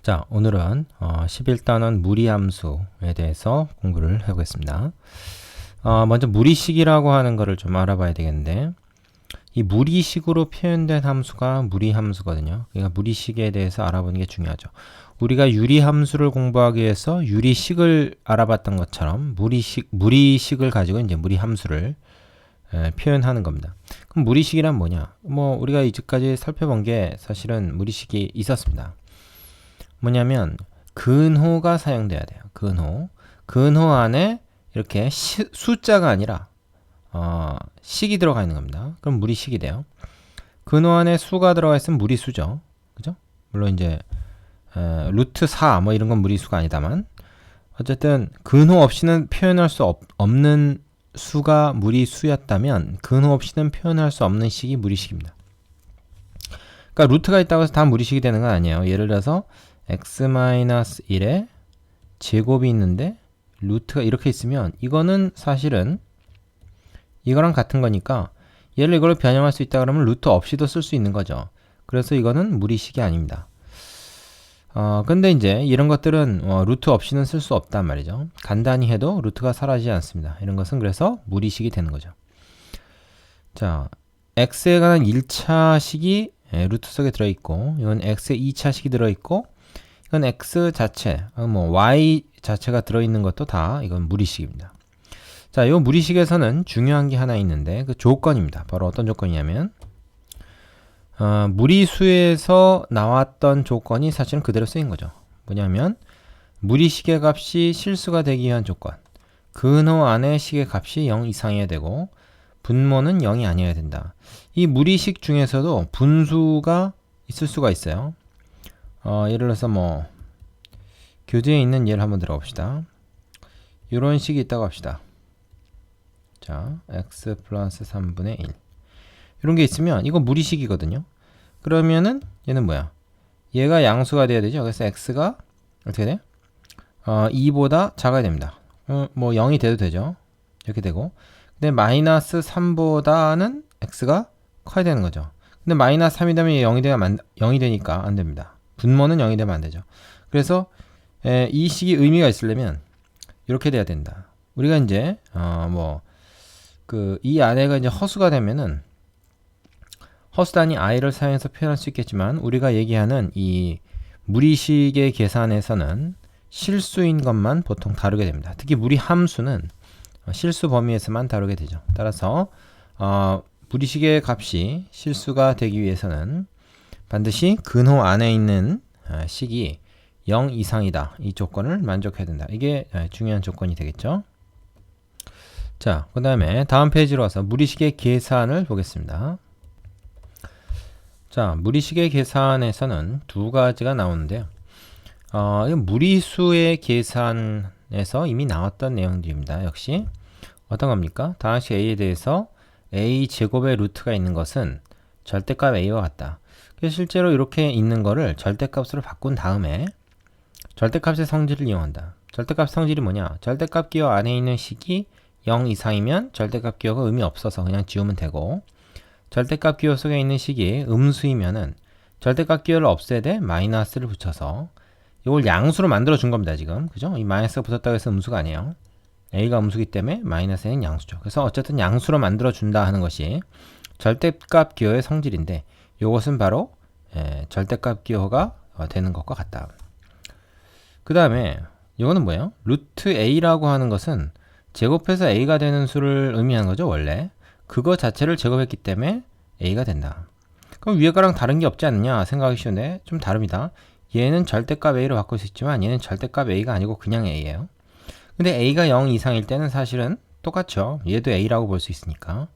자, 오늘은 11단원 무리함수에 대해서 공부를 해보겠습니다. 먼저 무리식이라고 하는 거를 좀 알아봐야 되겠는데, 이 무리식으로 표현된 함수가 무리함수거든요. 그러니까 무리식에 대해서 알아보는 게 중요하죠. 우리가 유리함수를 공부하기 위해서 유리식을 알아봤던 것처럼 무리식을 가지고 이제 무리함수를 표현하는 겁니다. 그럼 무리식이란 뭐냐? 우리가 이제까지 살펴본 게 사실은 무리식이 있었습니다. 뭐냐면 근호가 사용돼야 돼요. 근호 안에 이렇게 숫자가 아니라 식이 들어가 있는 겁니다. 그럼 무리식이 돼요. 근호 안에 수가 들어가 있으면 무리수죠. 그죠? 물론 이제 루트 4 뭐 이런 건 무리수가 아니다만 어쨌든 근호 없이는 표현할 수 없는 수가 무리수였다면 근호 없이는 표현할 수 없는 식이 무리식입니다. 그러니까 루트가 있다고 해서 다 무리식이 되는 건 아니에요. 예를 들어서 x-1에 제곱이 있는데 루트가 이렇게 있으면 이거는 사실은 이거랑 같은 거니까 얘를 이걸로 변형할 수 있다 그러면 루트 없이도 쓸 수 있는 거죠. 그래서 이거는 무리식이 아닙니다. 근데 이제 이런 것들은 루트 없이는 쓸 수 없단 말이죠. 간단히 해도 루트가 사라지지 않습니다. 이런 것은 그래서 무리식이 되는 거죠. 자, x에 관한 1차식이 루트 속에 들어있고 이건 x의 2차식이 들어있고 이건 x 자체, y 자체가 들어있는 것도 다 이건 무리식입니다. 자, 이 무리식에서는 중요한 게 하나 있는데 그 조건입니다. 바로 어떤 조건이냐면 무리수에서 나왔던 조건이 사실은 그대로 쓰인 거죠. 뭐냐면 무리식의 값이 실수가 되기 위한 조건, 근호 안에 식의 값이 0 이상이어야 되고 분모는 0이 아니어야 된다. 이 무리식 중에서도 분수가 있을 수가 있어요. 예를 들어서 교재에 있는 예를 한번 들어봅시다. 이런 식이 있다고 합시다. 자, x 플러스 3분의 1 이런 게 있으면 이거 무리식이거든요. 그러면은 얘는 뭐야? 얘가 양수가 돼야 되죠. 그래서 x가 어떻게 돼? 2보다 작아야 됩니다. 0이 돼도 되죠. 이렇게 되고 근데 마이너스 3보다는 x가 커야 되는 거죠. 근데 마이너스 3이 되면 0이 되니까 안 됩니다. 분모는 0이 되면 안 되죠. 그래서 이 식이 의미가 있으려면 이렇게 돼야 된다. 우리가 이제 이 안에가 이제 허수가 되면은 허수 단위 i를 사용해서 표현할 수 있겠지만 우리가 얘기하는 이 무리식의 계산에서는 실수인 것만 보통 다루게 됩니다. 특히 무리 함수는 실수 범위에서만 다루게 되죠. 따라서 무리식의 값이 실수가 되기 위해서는 반드시 근호 안에 있는 식이 0 이상이다. 이 조건을 만족해야 된다. 이게 중요한 조건이 되겠죠. 자, 그 다음에 다음 페이지로 와서 무리식의 계산을 보겠습니다. 자, 무리식의 계산에서는 두 가지가 나오는데요. 무리수의 계산에서 이미 나왔던 내용들입니다. 역시 어떤 겁니까? 다항식 a에 대해서 a 제곱의 루트가 있는 것은 절대값 a와 같다. 그래서 실제로 이렇게 있는 거를 절대값으로 바꾼 다음에 절대값의 성질을 이용한다. 절대값 성질이 뭐냐? 절대값 기호 안에 있는 식이 0 이상이면 절대값 기호가 의미 없어서 그냥 지우면 되고 절대값 기호 속에 있는 식이 음수이면은 절대값 기호를 없애야 돼 마이너스를 붙여서 이걸 양수로 만들어 준 겁니다. 지금 그죠? 이 마이너스가 붙었다고 해서 음수가 아니에요. a가 음수기 때문에 마이너스는 양수죠. 그래서 어쨌든 양수로 만들어 준다 하는 것이 절대값 기호의 성질인데 이것은 바로 절대값 기호가 되는 것과 같다. 그 다음에 이거는 뭐예요? 루트 a라고 하는 것은 제곱해서 a가 되는 수를 의미하는 거죠. 원래 그거 자체를 제곱했기 때문에 a가 된다. 그럼 위에 거랑 다른 게 없지 않느냐 생각하기 쉬운데 좀 다릅니다. 얘는 절대값 a로 바꿀 수 있지만 얘는 절대값 a가 아니고 그냥 a예요. 근데 a가 0 이상일 때는 사실은 똑같죠. 얘도 a라고 볼 수 있으니까.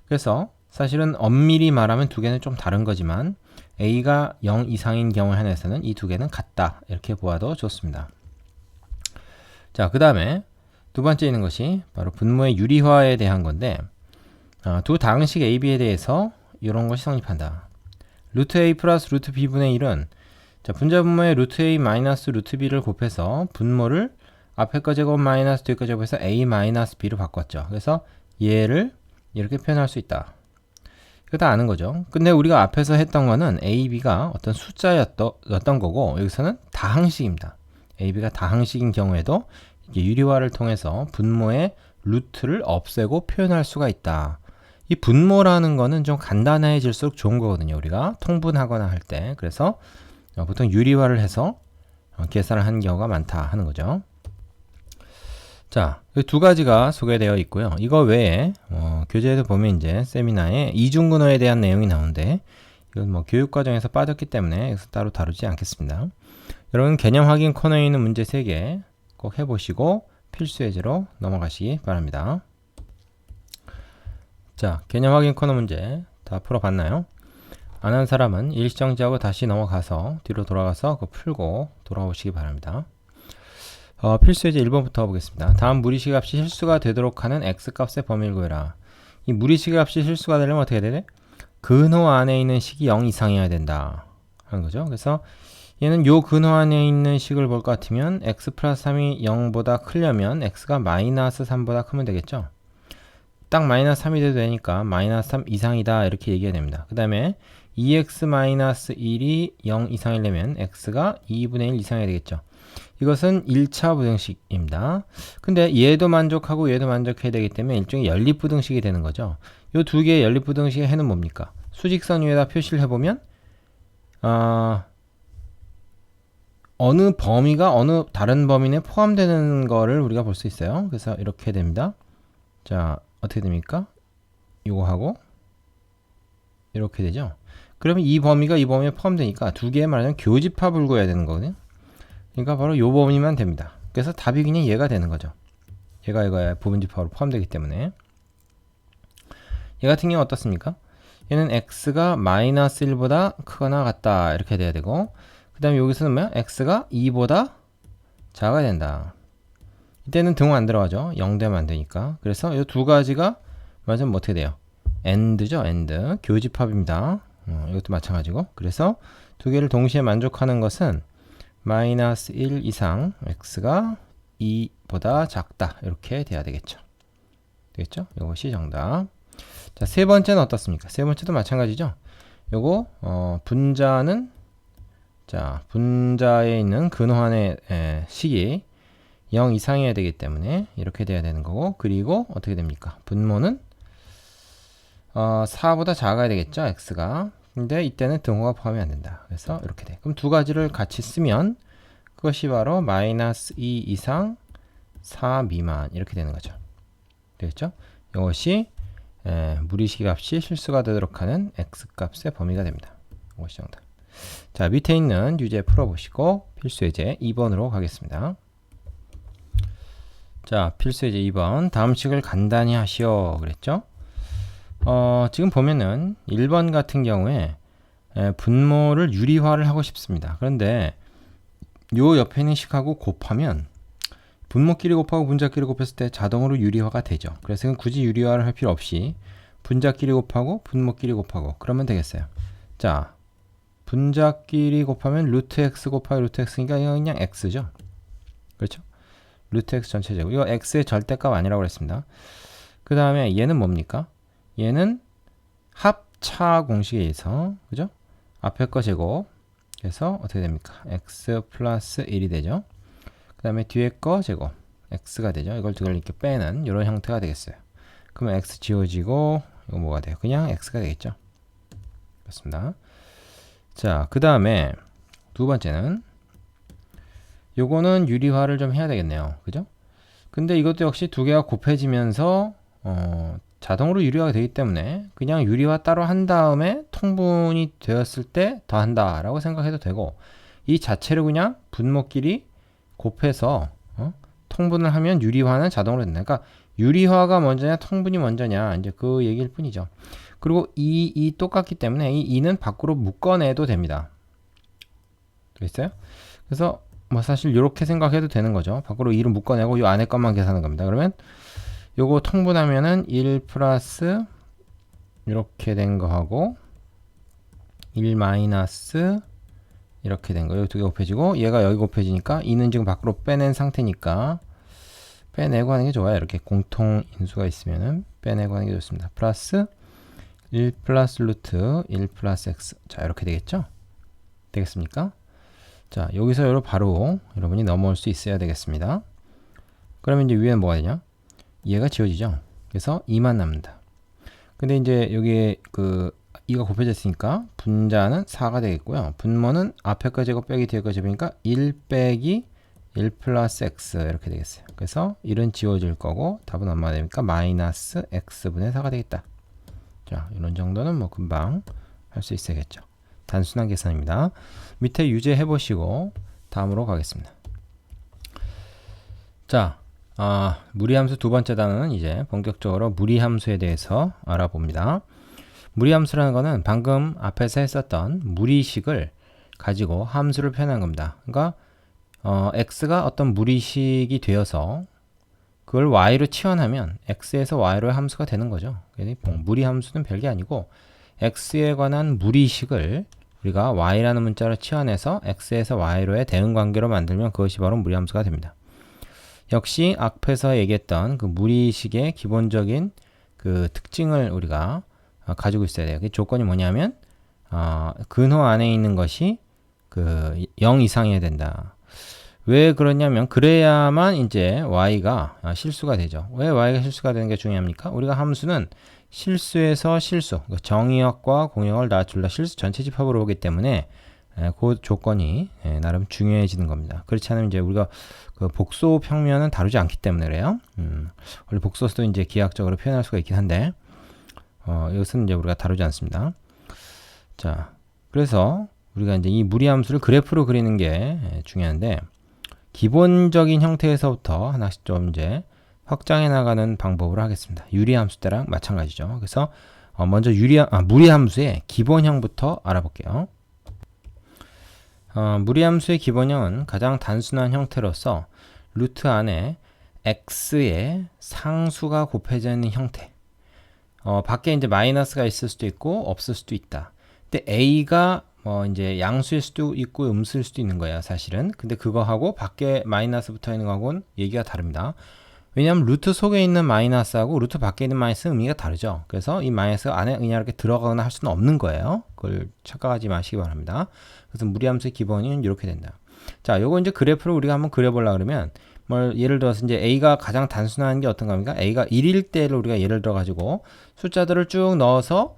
그래서 사실은 엄밀히 말하면 두 개는 좀 다른 거지만 a가 0 이상인 경우에 한해서는 이 두 개는 같다. 이렇게 보아도 좋습니다. 자, 그 다음에 두 번째 있는 것이 바로 분모의 유리화에 대한 건데 두 다항식 a, b에 대해서 이런 것이 성립한다. 루트 a 플러스 루트 b분의 1은 분자 분모의 루트 a 마이너스 루트 b를 곱해서 분모를 앞에 거 제곱 마이너스 뒤에 거 제곱해서 a 마이너스 b로 바꿨죠. 그래서 얘를 이렇게 표현할 수 있다. 이거 다 아는 거죠. 근데 우리가 앞에서 했던 거는 a, b가 어떤 숫자였던 거고 여기서는 다항식입니다. AB가 다항식인 경우에도 이게 유리화를 통해서 분모의 루트를 없애고 표현할 수가 있다. 이 분모라는 거는 좀 간단해질수록 좋은 거거든요. 우리가 통분하거나 할 때. 그래서 보통 유리화를 해서 계산을 하는 경우가 많다 하는 거죠. 자, 이 두 가지가 소개되어 있고요. 이거 외에 교재에도 보면 이제 세미나에 이중근호에 대한 내용이 나오는데 이건 뭐 교육과정에서 빠졌기 때문에 여기서 따로 다루지 않겠습니다. 여러분 개념 확인 코너에 있는 문제 3개 꼭 해보시고 필수 예제로 넘어가시기 바랍니다. 자, 개념 확인 코너 문제 다 풀어봤나요? 안 한 사람은 일시정지하고 다시 넘어가서 뒤로 돌아가서 그거 풀고 돌아오시기 바랍니다. 필수 예제 1번부터 보겠습니다. 다음 무리식 값이 실수가 되도록 하는 x값의 범위를 구해라. 이 무리식 값이 실수가 되려면 어떻게 해야 돼? 근호 안에 있는 식이 0 이상이어야 된다 하는 거죠. 그래서 얘는 요 근호 안에 있는 식을 볼 것 같으면 x 플러스 3이 0보다 크려면 x가 마이너스 3보다 크면 되겠죠. 딱 마이너스 3이 돼도 되니까 마이너스 3 이상이다 이렇게 얘기해야 됩니다. 그 다음에 2x-1이 0 이상이려면 x가 2분의 1 이상이어야 되겠죠. 이것은 1차 부등식입니다. 근데 얘도 만족하고 얘도 만족해야 되기 때문에 일종의 연립부등식이 되는 거죠. 이 두 개의 연립부등식의 해는 뭡니까? 수직선 위에다 표시를 해보면 어느 범위가 어느 다른 범위 내에 포함되는 거를 우리가 볼 수 있어요. 그래서 이렇게 됩니다. 자, 어떻게 됩니까? 이거 하고 이렇게 되죠. 그러면 이 범위가 이 범위에 포함되니까 두 개의 말하자면 교집합을 구해야 되는 거거든요. 그러니까 바로 이 범위만 됩니다. 그래서 답이 그냥 얘가 되는 거죠. 얘가 부분집합으로 포함되기 때문에. 얘 같은 경우 어떻습니까? 얘는 x가 마이너스 1보다 크거나 같다 이렇게 돼야 되고, 그 다음에 여기서는 뭐야? x가 2보다 작아야 된다. 이때는 등호 안 들어가죠. 0 되면 안 되니까. 그래서 이 두 가지가 맞으면 어떻게 돼요? AND죠. AND. 교집합입니다. 이것도 마찬가지고. 그래서 두 개를 동시에 만족하는 것은 마이너스 1 이상 x가 2보다 작다 이렇게 돼야 되겠죠. 되겠죠? 이것이 정답. 자, 세 번째는 어떻습니까? 세 번째도 마찬가지죠. 요거 분자는 자, 분자에 있는 근호안의 식이 0 이상이어야 되기 때문에 이렇게 돼야 되는 거고, 그리고 어떻게 됩니까? 분모는 4보다 작아야 되겠죠, x가. 근데 이때는 등호가 포함이 안 된다. 그래서 이렇게 돼. 그럼 두 가지를 같이 쓰면 그것이 바로 마이너스 2 이상 4 미만 이렇게 되는 거죠. 되겠죠? 이것이 무리식 값이 실수가 되도록 하는 x값의 범위가 됩니다. 이것이 정답. 자, 밑에 있는 유제 풀어보시고 필수 예제 2번으로 가겠습니다. 자, 필수 예제 2번. 다음 식을 간단히 하시오 그랬죠? 지금 보면은 1번 같은 경우에 분모를 유리화를 하고 싶습니다. 그런데 요 옆에 있는 식하고 곱하면 분모끼리 곱하고 분자끼리 곱했을 때 자동으로 유리화가 되죠. 그래서 굳이 유리화를 할 필요 없이 분자끼리 곱하고 분모끼리 곱하고 그러면 되겠어요. 자, 분자끼리 곱하면 루트 x 곱하기 루트 x니까 이거 그냥 x죠. 그렇죠? 루트 x 전체 제곱. 이거 x의 절대값 아니라고 그랬습니다. 그 다음에 얘는 뭡니까? 얘는 합차 공식에 의해서, 그죠? 앞에 거 제곱. 그래서 어떻게 됩니까? x 플러스 1이 되죠. 그 다음에 뒤에 거 제곱. x가 되죠. 이걸 두 개를 이렇게 빼는 이런 형태가 되겠어요. 그러면 x 지워지고, 이거 뭐가 돼요? 그냥 x가 되겠죠. 그렇습니다. 자, 그 다음에 두 번째는 요거는 유리화를 좀 해야 되겠네요. 그죠? 근데 이것도 역시 두 개가 곱해지면서 자동으로 유리화가 되기 때문에 그냥 유리화 따로 한 다음에 통분이 되었을 때 더한다 라고 생각해도 되고, 이 자체를 그냥 분모끼리 곱해서 통분을 하면 유리화는 자동으로 된다. 그러니까 유리화가 먼저냐 통분이 먼저냐 이제 그 얘기일 뿐이죠. 그리고 이 똑같기 때문에 이 2는 밖으로 묶어내도 됩니다. 되겠어요? 그래서 뭐 사실 이렇게 생각해도 되는 거죠. 밖으로 2를 묶어내고 이 안에 것만 계산하는 겁니다. 그러면 요거 통분하면은 1 플러스 이렇게 된 거하고 1 마이너스 이렇게 된 거, 여기 두 개 곱해지고 얘가 여기 곱해지니까 2는 지금 밖으로 빼낸 상태니까 빼내고 하는 게 좋아요. 이렇게 공통 인수가 있으면은 빼내고 하는 게 좋습니다. 플러스 1 플러스 루트 1 플러스 x. 자, 이렇게 되겠죠? 되겠습니까? 자, 여기서 바로 여러분이 넘어올 수 있어야 되겠습니다. 그러면 이제 위에는 뭐가 되냐? 얘가 지워지죠. 그래서 2만 남는다. 근데 이제 여기에 2가 곱해져 있으니까 분자는 4가 되겠고요. 분모는 앞에 거 제곱 빼기 뒤에 거 제곱이니까 1 빼기 1 플러스 x 이렇게 되겠어요. 그래서 1은 지워질 거고 답은 얼마가 됩니까? 마이너스 x분의 4가 되겠다. 자, 이런 정도는 뭐 금방 할 수 있어야겠죠. 단순한 계산입니다. 밑에 유제 해보시고 다음으로 가겠습니다. 자, 무리함수 두 번째 단어는 이제 본격적으로 무리함수에 대해서 알아봅니다. 무리함수라는 거는 방금 앞에서 했었던 무리식을 가지고 함수를 표현한 겁니다. 그러니까 x가 어떤 무리식이 되어서 그걸 y로 치환하면 x에서 y로의 함수가 되는 거죠. 무리함수는 별게 아니고 x에 관한 무리식을 우리가 y라는 문자로 치환해서 x에서 y로의 대응 관계로 만들면 그것이 바로 무리함수가 됩니다. 역시 앞에서 얘기했던 그 무리식의 기본적인 그 특징을 우리가 가지고 있어야 돼요. 그 조건이 뭐냐면 근호 안에 있는 것이 0 이상이어야 된다. 왜 그러냐면 그래야만 이제 y가 실수가 되죠. 왜 y가 실수가 되는 게 중요합니까? 우리가 함수는 실수에서 실수, 정의역과 공역을 둘 다 실수 전체 집합으로 오기 때문에 그 조건이 나름 중요해지는 겁니다. 그렇지 않으면 이제 우리가 그 복소 평면은 다루지 않기 때문에 그래요. 원래 복소수도 이제 기하학적으로 표현할 수가 있긴 한데 이것은 이제 우리가 다루지 않습니다. 자, 그래서 우리가 이제 이 무리함수를 그래프로 그리는 게 중요한데 기본적인 형태에서부터 하나씩 좀 이제 확장해 나가는 방법으로 하겠습니다. 유리함수 때랑 마찬가지죠. 그래서 먼저 무리함수의 기본형부터 알아볼게요. 무리함수의 기본형은 가장 단순한 형태로서 루트 안에 x의 상수가 곱해져 있는 형태. 밖에 이제 마이너스가 있을 수도 있고 없을 수도 있다. 근데 a가 이제 양수일 수도 있고 음수일 수도 있는 거예요, 사실은. 근데 그거하고 밖에 마이너스 붙어 있는 거하고는 얘기가 다릅니다. 왜냐하면 루트 속에 있는 마이너스하고 루트 밖에 있는 마이너스는 의미가 다르죠. 그래서 이 마이너스가 안에 그냥 이렇게 들어가거나 할 수는 없는 거예요. 그걸 착각하지 마시기 바랍니다. 그래서 무리함수의 기본은 이렇게 된다. 자, 요거 이제 그래프로 우리가 한번 그려보려고 그러면 예를 들어서 이제 a가 가장 단순한 게 어떤 겁니까? a가 1일 때를 우리가 예를 들어 가지고 숫자들을 쭉 넣어서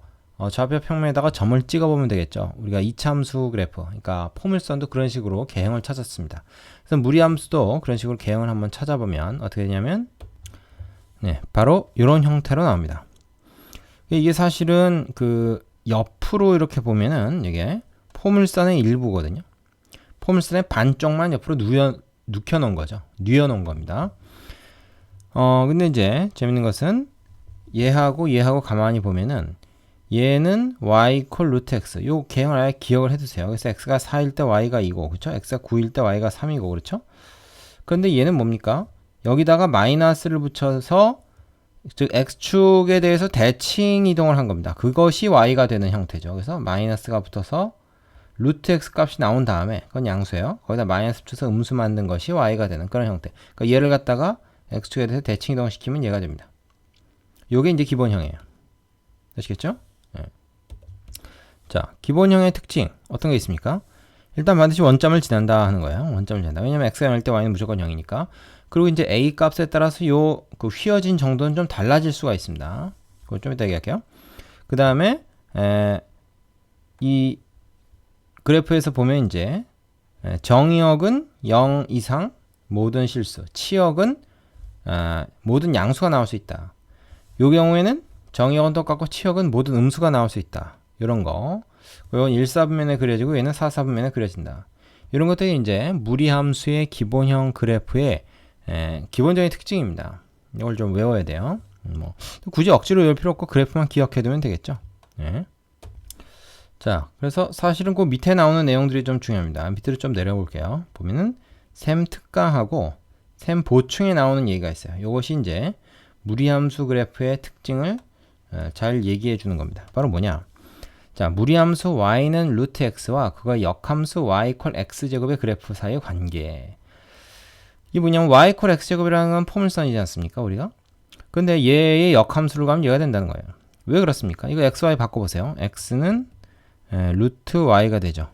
좌표 평면에다가 점을 찍어보면 되겠죠. 우리가 이차함수 그래프, 그러니까 포물선도 그런 식으로 개형을 찾았습니다. 그래서 무리함수도 그런 식으로 개형을 한번 찾아보면 어떻게 되냐면 바로 이런 형태로 나옵니다. 이게 사실은 옆으로 이렇게 보면은 이게 포물선의 일부거든요. 포물선의 반쪽만 옆으로 눕혀놓은 거죠. 뉘어놓은 겁니다. 근데 이제 재밌는 것은 얘하고 가만히 보면은 얘는 y 콜 루트 x. 요 개형을 아예 기억을 해두세요. 그래서 x가 4일 때 y가 2고, 그렇죠? x가 9일 때 y가 3이고, 그렇죠? 그런데 얘는 뭡니까? 여기다가 마이너스를 붙여서 즉 x축에 대해서 대칭 이동을 한 겁니다. 그것이 y가 되는 형태죠. 그래서 마이너스가 붙어서 루트 x 값이 나온 다음에 그건 양수예요. 거기다 마이너스 붙여서 음수 만든 것이 y가 되는 그런 형태. 그러니까 얘를 갖다가 x축에 대해서 대칭 이동을 시키면 얘가 됩니다. 요게 이제 기본형이에요. 아시겠죠? 네. 자, 기본형의 특징 어떤 게 있습니까? 일단 반드시 원점을 지난다 하는 거예요. 원점을 지난다. 왜냐면 x가 0일 때 y는 무조건 0이니까. 그리고 이제 a 값에 따라서 휘어진 정도는 좀 달라질 수가 있습니다. 그걸 좀 이따 얘기할게요. 그 다음에 이 그래프에서 보면 이제 정의역은 0 이상 모든 실수, 치역은 모든 양수가 나올 수 있다. 이 경우에는 정의역은 똑같고 치역은 모든 음수가 나올 수 있다. 이런 거. 이건 1사분면에 그려지고 얘는 4사분면에 그려진다. 이런 것들이 이제 무리함수의 기본형 그래프의 기본적인 특징입니다. 이걸 좀 외워야 돼요. 굳이 억지로 외울 필요 없고 그래프만 기억해두면 되겠죠. 네. 자, 그래서 사실은 그 밑에 나오는 내용들이 좀 중요합니다. 밑으로 좀 내려볼게요. 보면은 셈 특강하고 셈 보충에 나오는 얘기가 있어요. 이것이 이제 무리함수 그래프의 특징을 잘 얘기해 주는 겁니다. 바로 뭐냐? 자, 무리함수 y는 루트 x와 그거의 역함수 y 콜 x제곱의 그래프 사이의 관계. 이게 뭐냐면 y 콜 x제곱이라는 건 포물선이지 않습니까, 우리가? 근데 얘의 역함수를 가면 얘가 된다는 거예요. 왜 그렇습니까? 이거 xy 바꿔보세요. x는 루트 y가 되죠.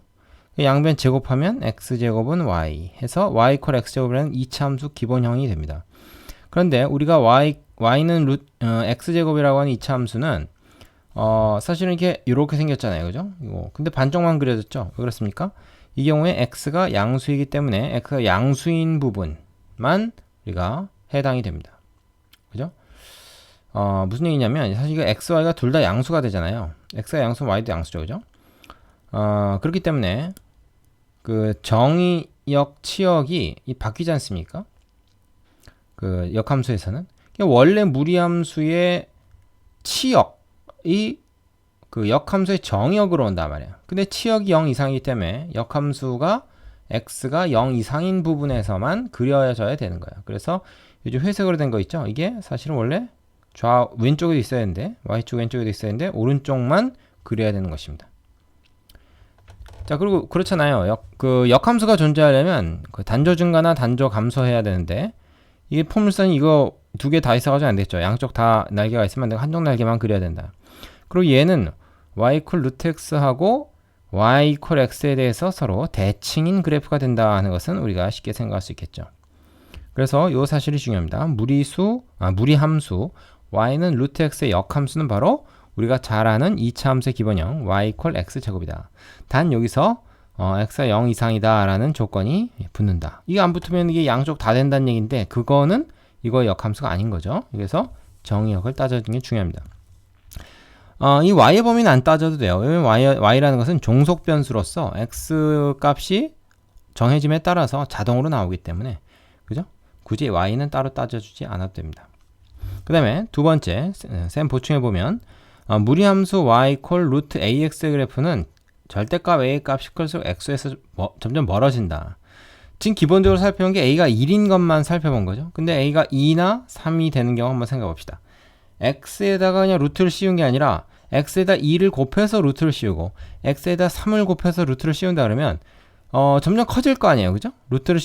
양변 제곱하면 x제곱은 y 해서 y 이퀄 x제곱이라는 2차 함수 기본형이 됩니다. 그런데 우리가 y는 x제곱이라고 하는 2차 함수는 사실은 이렇게 생겼잖아요. 그죠? 근데 반쪽만 그려졌죠? 왜 그렇습니까? 이 경우에 x가 양수이기 때문에 x가 양수인 부분만 우리가 해당이 됩니다. 그죠? 무슨 얘기냐면 사실 이거 x, y가 둘 다 양수가 되잖아요. x가 양수면 y도 양수죠. 그죠? 그렇기 때문에 그 정의역 치역이 바뀌지 않습니까? 그 역함수에서는 원래 무리함수의 치역이 그 역함수의 정역으로 온단 말이에요. 근데 치역이 0 이상이기 때문에 역함수가 x가 0 이상인 부분에서만 그려져야 되는 거예요. 그래서 요즘 회색으로 된 거 있죠? 이게 사실은 원래 왼쪽에도 있어야 되는데 y쪽 왼쪽에도 있어야 되는데 오른쪽만 그려야 되는 것입니다. 자, 그리고 그렇잖아요. 역함수가 존재하려면 그 단조 증가나 단조 감소해야 되는데 이게 포물선이 이거 두 개 다 있어가지고 안 되겠죠. 양쪽 다 날개가 있으면 한쪽 날개만 그려야 된다. 그리고 얘는 y 이퀄 루트 x하고 y 이퀄 x에 대해서 서로 대칭인 그래프가 된다 하는 것은 우리가 쉽게 생각할 수 있겠죠. 그래서 이 사실이 중요합니다. 무리함수 y는 루트 x의 역함수는 바로 우리가 잘 아는 2차 함수의 기본형 y 이퀄 x제곱이다. 단 여기서 x가 0 이상이다 라는 조건이 붙는다. 이게 안 붙으면 이게 양쪽 다 된다는 얘기인데 그거는 이거 역함수가 아닌 거죠. 그래서 정의역을 따져주는 게 중요합니다. 이 y의 범위는 안 따져도 돼요. 왜냐면 y라는 것은 종속 변수로서 x 값이 정해짐에 따라서 자동으로 나오기 때문에 그죠? 굳이 y는 따로 따져주지 않아도 됩니다. 그 다음에 두 번째 쌤 보충해 보면 무리함수 y 이퀄 루트 ax의 그래프는 절대값 a 값이 클수록 x에서 점점 멀어진다. 지금 기본적으로 살펴본 게 a가 1인 것만 살펴본 거죠. 근데 a가 2나 3이 되는 경우 한번 생각해 봅시다. x에다가 그냥 루트를 씌운 게 아니라 x에다 2를 곱해서 루트를 씌우고 x에다 3을 곱해서 루트를 씌운다 그러면 점점 커질 거 아니에요. 그죠? 루트를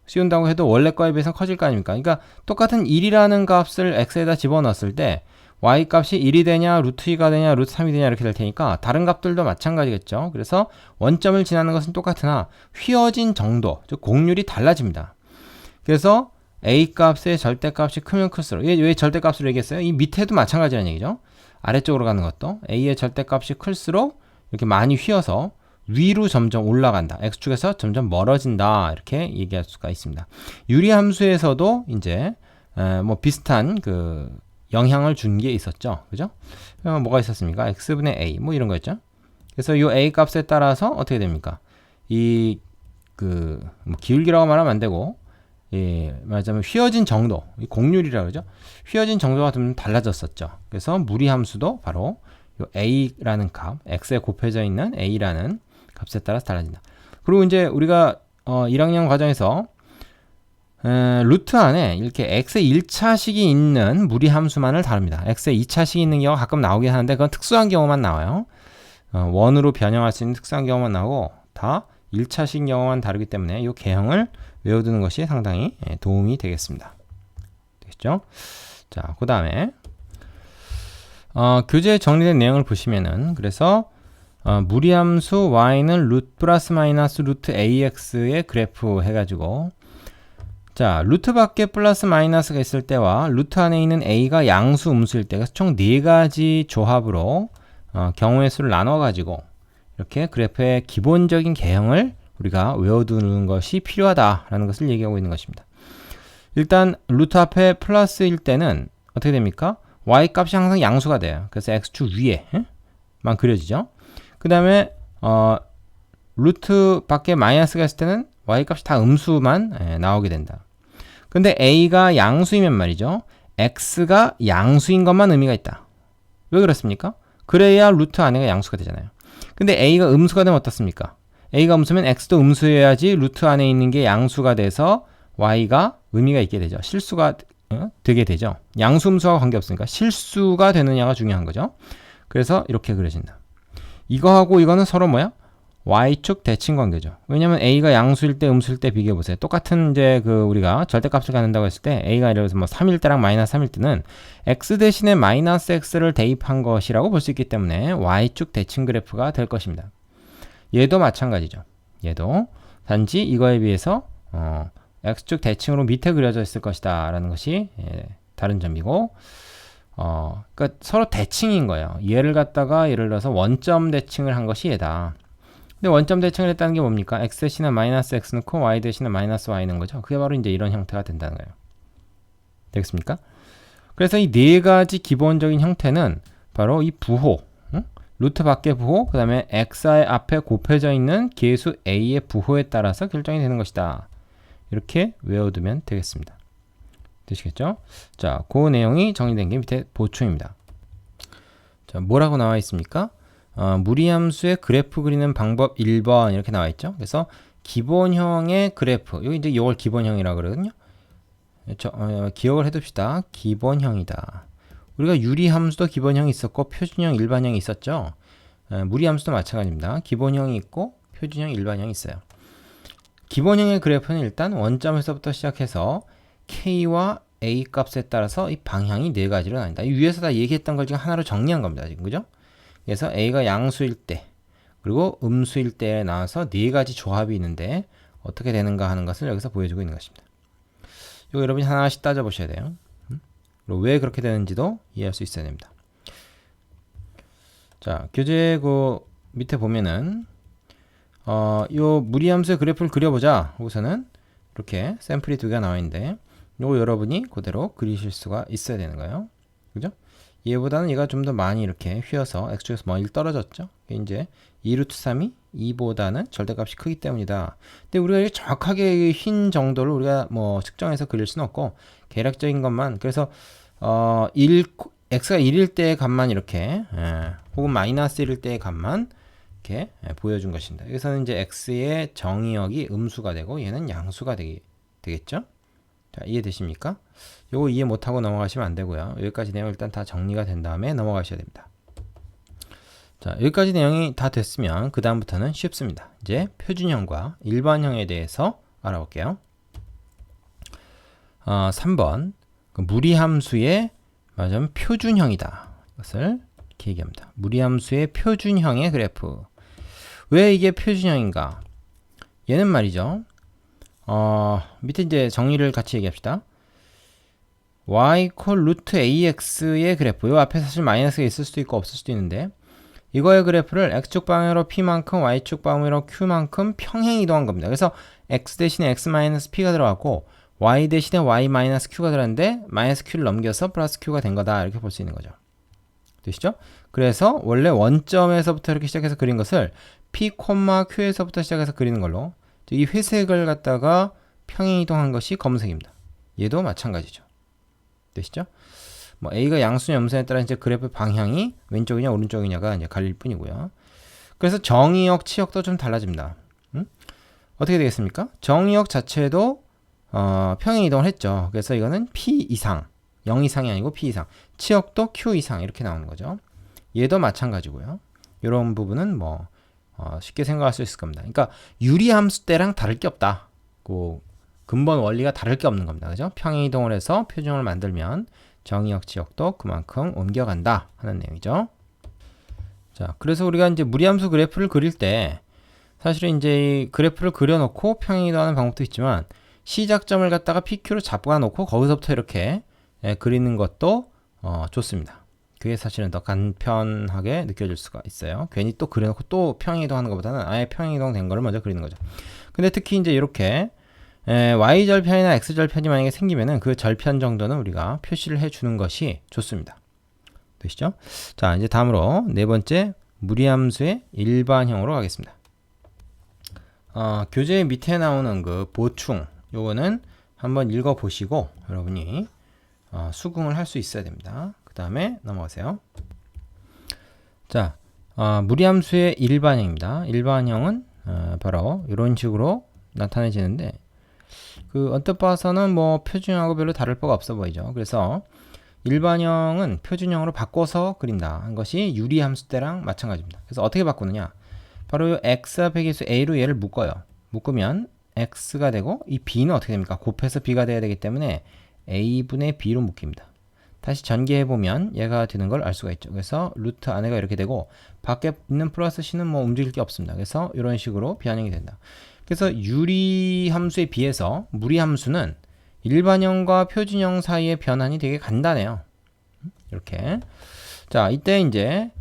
씌운다고 해도 원래 거에 비해서 커질 거 아닙니까? 그러니까 똑같은 1이라는 값을 x에다 집어넣었을 때 y 값이 1이 되냐 루트 2가 되냐 루트 3이 되냐 이렇게 될 테니까 다른 값들도 마찬가지겠죠. 그래서 원점을 지나는 것은 똑같으나 휘어진 정도, 즉 곡률이 달라집니다. 그래서 a 값의 절대값이 크면 클수록 왜 절대값으로 얘기했어요? 이 밑에도 마찬가지라는 얘기죠. 아래쪽으로 가는 것도 a의 절대값이 클수록 이렇게 많이 휘어서 위로 점점 올라간다. x축에서 점점 멀어진다. 이렇게 얘기할 수가 있습니다. 유리함수에서도 이제 뭐 비슷한 그 영향을 준 게 있었죠. 그죠? 뭐가 있었습니까? x분의 a 뭐 이런 거였죠. 그래서 이 a 값에 따라서 어떻게 됩니까? 뭐 기울기라고 말하면 안 되고 말하자면 휘어진 정도, 곡률이라고 그러죠. 휘어진 정도가 좀 달라졌었죠. 그래서 무리함수도 바로 이 a라는 값, x에 곱해져 있는 a라는 값에 따라서 달라진다. 그리고 이제 우리가 1학년 과정에서 루트 안에 이렇게 x의 1차식이 있는 무리함수만을 다룹니다. x의 2차식이 있는 경우가 가끔 나오긴 하는데 그건 특수한 경우만 나와요. 원으로 변형할 수 있는 특수한 경우만 나오고 다 1차식 경우만 다르기 때문에 이 개형을 외워두는 것이 상당히 도움이 되겠습니다. 되겠죠? 자, 그 다음에 교재에 정리된 내용을 보시면은 그래서 무리함수 y는 루트 플러스 마이너스 루트 ax의 그래프 해가지고 자, 루트 밖에 플러스 마이너스가 있을 때와 루트 안에 있는 a가 양수 음수일 때가 총 4가지 조합으로 경우의 수를 나눠가지고 이렇게 그래프의 기본적인 개형을 우리가 외워두는 것이 필요하다라는 것을 얘기하고 있는 것입니다. 일단 루트 앞에 플러스일 때는 어떻게 됩니까? y 값이 항상 양수가 돼요. 그래서 x축 위에만 그려지죠. 그 다음에 루트 밖에 마이너스가 있을 때는 y 값이 다 음수만 나오게 된다. 근데 a가 양수이면 말이죠. x가 양수인 것만 의미가 있다. 왜 그렇습니까? 그래야 루트 안에가 양수가 되잖아요. 근데 a가 음수가 되면 어떻습니까? a가 음수면 x도 음수여야지 루트 안에 있는 게 양수가 돼서 y가 의미가 있게 되죠. 실수가 되게 되죠. 양수 음수와 관계없으니까 실수가 되느냐가 중요한 거죠. 그래서 이렇게 그려진다. 이거하고 이거는 서로 뭐야? y축 대칭 관계죠. 왜냐면 a가 양수일 때 음수일 때 비교해 보세요. 똑같은 이제 우리가 절대값을 갖는다고 했을 때 a가 예를 들어서 뭐 3일 때랑 마이너스 3일 때는 x 대신에 마이너스 x를 대입한 것이라고 볼 수 있기 때문에 y축 대칭 그래프가 될 것입니다. 얘도 마찬가지죠. 얘도 단지 이거에 비해서 x축 대칭으로 밑에 그려져 있을 것이다 라는 것이 다른 점이고 그러니까 서로 대칭인 거예요. 얘를 갖다가 예를 들어서 원점 대칭을 한 것이 얘다. 근데 원점 대칭을 했다는 게 뭡니까? x 대신에 마이너스 x 넣고 y 대신에 마이너스 y 넣은 거죠. 그게 바로 이제 이런 형태가 된다는 거예요. 되겠습니까? 그래서 이 네 가지 기본적인 형태는 바로 이 부호, 루트 밖의 부호, 그 다음에 x의 앞에 곱해져 있는 계수 a의 부호에 따라서 결정이 되는 것이다. 이렇게 외워두면 되겠습니다. 되시겠죠? 자, 그 내용이 정리된 게 밑에 보충입니다. 자, 뭐라고 나와 있습니까? 무리함수의 그래프 그리는 방법 1번 이렇게 나와 있죠. 그래서 기본형의 그래프, 여기 이제 이걸 기본형이라고 그러거든요. 기억을 해둡시다. 기본형이다. 우리가 유리함수도 기본형이 있었고 표준형, 일반형이 있었죠. 무리함수도 마찬가지입니다. 기본형이 있고 표준형, 일반형이 있어요. 기본형의 그래프는 일단 원점에서부터 시작해서 K와 A 값에 따라서 이 방향이 네 가지로 나뉜다. 이 위에서 다 얘기했던 걸 지금 하나로 정리한 겁니다. 지금 그죠? 그래서 A가 양수일 때 그리고 음수일 때에 나와서 네 가지 조합이 있는데 어떻게 되는가 하는 것을 여기서 보여주고 있는 것입니다. 이거 여러분이 하나씩 따져보셔야 돼요. 그리고 왜 그렇게 되는지도 이해할 수 있어야 됩니다. 자, 교재 그 밑에 보면은 요 무리함수의 그래프를 그려보자. 우선은 이렇게 샘플이 두 개가 나와 있는데 요거 여러분이 그대로 그리실 수가 있어야 되는 거예요. 그죠? 얘보다는 얘가 좀 더 많이 이렇게 휘어서 x축에서 멀리 떨어졌죠. 이제 2루트 3이 2보다는 절대값이 크기 때문이다. 근데 우리가 이렇게 정확하게 휜 정도를 우리가 뭐 측정해서 그릴 수는 없고 계략적인 것만 그래서 x가 1일 때의 값만 이렇게 혹은 마이너스 1일 때의 값만 이렇게 보여준 것입니다. 여기서는 이제 x의 정의역이 음수가 되고 얘는 양수가 되겠죠. 자, 이해되십니까? 요거 이해 못하고 넘어가시면 안 되고요. 여기까지 내용 일단 다 정리가 된 다음에 넘어가셔야 됩니다. 자, 여기까지 내용이 다 됐으면 그 다음부터는 쉽습니다. 이제 표준형과 일반형에 대해서 알아볼게요. 3번 그 무리함수의 맞으면 표준형이다. 것을 이렇게 얘기합니다. 무리함수의 표준형의 그래프. 왜 이게 표준형인가? 얘는 말이죠. 밑에 이제 정리를 같이 얘기합시다. y 루트 ax의 그래프. 요 앞에 사실 마이너스가 있을 수도 있고 없을 수도 있는데 이거의 그래프를 x축 방향으로 p만큼 y축 방향으로 q만큼 평행 이동한 겁니다. 그래서 x 대신에 x 마이너스 p가 들어갔고 y 대신에 y 마이너스 q가 들어갔는데 마이너스 q를 넘겨서 플러스 q가 된 거다. 이렇게 볼 수 있는 거죠. 되시죠? 그래서 원래 원점에서부터 이렇게 시작해서 그린 것을 p, q에서부터 시작해서 그리는 걸로 이 회색을 갖다가 평행 이동한 것이 검은색입니다. 얘도 마찬가지죠. 되시죠? 뭐 A가 양수냐 음수냐에 따라 이제 그래프 방향이 왼쪽이냐 오른쪽이냐가 이제 갈릴 뿐이고요. 그래서 정의역, 치역도 좀 달라집니다. 어떻게 되겠습니까? 정의역 자체도 평행 이동을 했죠. 그래서 이거는 P 이상, 0 이상이 아니고 P 이상. 치역도 Q 이상 이렇게 나오는 거죠. 얘도 마찬가지고요. 이런 부분은 뭐 쉽게 생각할 수 있을 겁니다. 그러니까 유리함수 때랑 다를 게 없다. 그 근본 원리가 다를 게 없는 겁니다. 그죠? 평행 이동을 해서 표준형을 만들면 정의역, 치역도 그만큼 옮겨간다 하는 내용이죠. 자, 그래서 우리가 이제 무리함수 그래프를 그릴 때 사실은 이제 이 그래프를 그려놓고 평행 이동하는 방법도 있지만 시작점을 갖다가 PQ로 잡아놓고 거기서부터 이렇게 그리는 것도 좋습니다. 그게 사실은 더 간편하게 느껴질 수가 있어요. 괜히 또 그려놓고 또 평행 이동하는 것보다는 아예 평행 이동된 거를 먼저 그리는 거죠. 근데 특히 이제 이렇게 y절편이나 x절편이 만약에 생기면은 그 절편 정도는 우리가 표시를 해주는 것이 좋습니다. 되시죠? 자, 이제 다음으로 네 번째 무리함수의 일반형으로 가겠습니다. 교재 밑에 나오는 그 보충 요거는 한번 읽어보시고 여러분이 수긍을 할 수 있어야 됩니다. 그 다음에 넘어가세요. 자, 무리함수의 일반형입니다. 일반형은 바로 이런 식으로 나타내지는데 그 언뜻 봐서는 뭐 표준형하고 별로 다를 바가 없어 보이죠. 그래서 일반형은 표준형으로 바꿔서 그린다 한 것이 유리함수 때랑 마찬가지입니다. 그래서 어떻게 바꾸느냐? 바로 이 x 앞의 계수 a로 얘를 묶어요. 묶으면 x가 되고 이 b는 어떻게 됩니까? 곱해서 b가 돼야 되기 때문에 a분의 b로 묶입니다. 다시 전개해보면 얘가 되는 걸 알 수가 있죠. 그래서 루트 안에가 이렇게 되고 밖에 있는 플러스 c는 뭐 움직일 게 없습니다. 그래서 이런 식으로 변형이 된다. 그래서 유리 함수에 비해서 무리 함수는 일반형과 표준형 사이의 변환이 되게 간단해요. 이렇게. 자, 이때 이제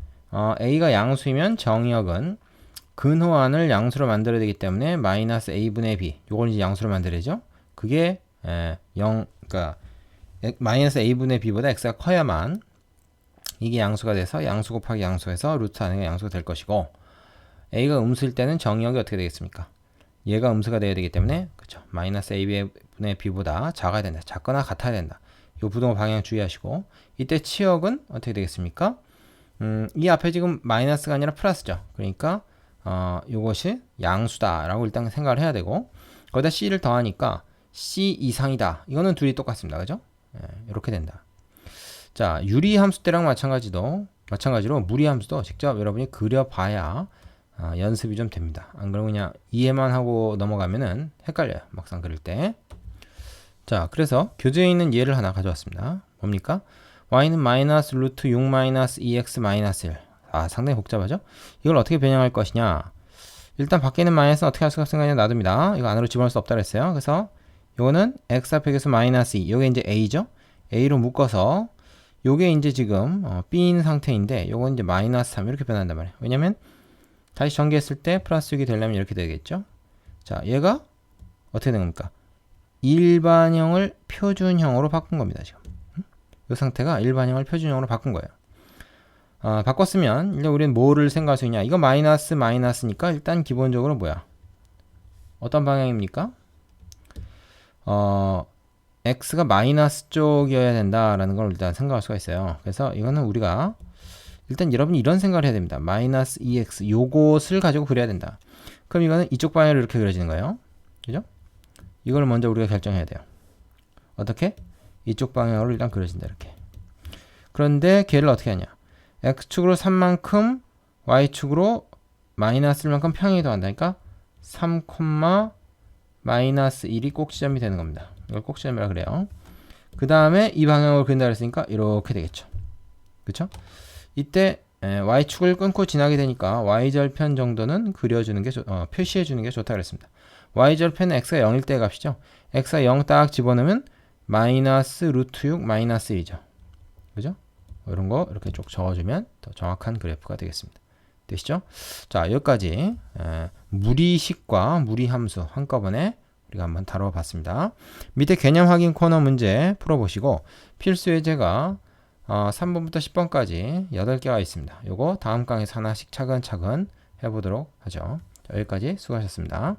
a가 양수이면 정의역은 근호안을 양수로 만들어야 되기 때문에 마이너스 a분의 b, 요걸 이제 양수로 만들어야죠. 그게 0, 그러니까 마이너스 a분의 b보다 x가 커야만 이게 양수가 돼서 양수 곱하기 양수에서 루트 안에가 양수가 될 것이고, a가 음수일 때는 정의역이 어떻게 되겠습니까? 얘가 음수가 돼야 되기 때문에, 그쵸, 마이너스 a분의 b보다 작아야 된다. 작거나 같아야 된다. 요 부동호 방향 주의하시고, 이때 치역은 어떻게 되겠습니까? 이 앞에 지금 마이너스가 아니라 플러스죠. 그러니까 요것이 양수다라고 일단 생각을 해야 되고, 거기다 c를 더하니까 c 이상이다. 이거는 둘이 똑같습니다. 그죠? 이렇게 된다. 자, 유리 함수 때랑 마찬가지로 무리 함수도 직접 여러분이 그려봐야 연습이 좀 됩니다. 안 그러면 그냥 이해만 하고 넘어가면은 헷갈려요. 막상 그릴 때. 자, 그래서 교재에 있는 예를 하나 가져왔습니다. 뭡니까? y는 마이너스 루트 6 마이너스 2x 마이너스 1. 상당히 복잡하죠? 이걸 어떻게 변형할 것이냐? 일단 밖에 있는 마이너스는 어떻게 할 수가 없으니까 그냥 놔둡니다. 이거 안으로 집어넣을 수 없다 그랬어요. 그래서 요거는 x 앞에 계속 마이너스 2. 요게 이제 a죠? a로 묶어서 요게 이제 지금 b인 상태인데 요건 이제 마이너스 3 이렇게 변한단 말이에요. 왜냐면 다시 전개했을 때 플러스 6이 되려면 이렇게 되겠죠? 자, 얘가 어떻게 된 겁니까? 일반형을 표준형으로 바꾼 겁니다, 지금. 이 상태가 일반형을 표준형으로 바꾼 거예요. 바꿨으면 일단 우리는 뭐를 생각할 수 있냐? 이거 마이너스니까 일단 기본적으로 뭐야? 어떤 방향입니까? x가 마이너스 쪽이어야 된다라는 걸 일단 생각할 수가 있어요. 그래서 이거는 우리가 일단 여러분이 이런 생각을 해야 됩니다. 마이너스 2x 요것을 가지고 그려야 된다. 그럼 이거는 이쪽 방향으로 이렇게 그려지는 거예요. 그죠? 이걸 먼저 우리가 결정해야 돼요. 어떻게? 이쪽 방향으로 일단 그려진다. 이렇게. 그런데 걔를 어떻게 하냐? x축으로 3만큼 y축으로 마이너스 1만큼 평행이 더한다니까 3, 마이너스 1이 꼭지점이 되는 겁니다. 이걸 꼭지점이라 그래요. 그 다음에 이 방향으로 그린다 그랬으니까 이렇게 되겠죠. 그쵸? 이때 y축을 끊고 지나게 되니까 y절편 정도는 그려주는 게 표시해주는 게 좋다 그랬습니다. y절편은 x가 0일 때의 값이죠. x가 0 딱 집어넣으면 마이너스 루트 6 마이너스 1이죠. 그죠? 이런 거 이렇게 쭉 적어주면 더 정확한 그래프가 되겠습니다. 되시죠? 자, 여기까지 무리식과 무리함수 한꺼번에 우리가 한번 다뤄봤습니다. 밑에 개념 확인 코너 문제 풀어보시고 필수 예제가 3번부터 10번까지 8개가 있습니다. 요거 다음 강의에서 하나씩 차근차근 해보도록 하죠. 자, 여기까지 수고하셨습니다.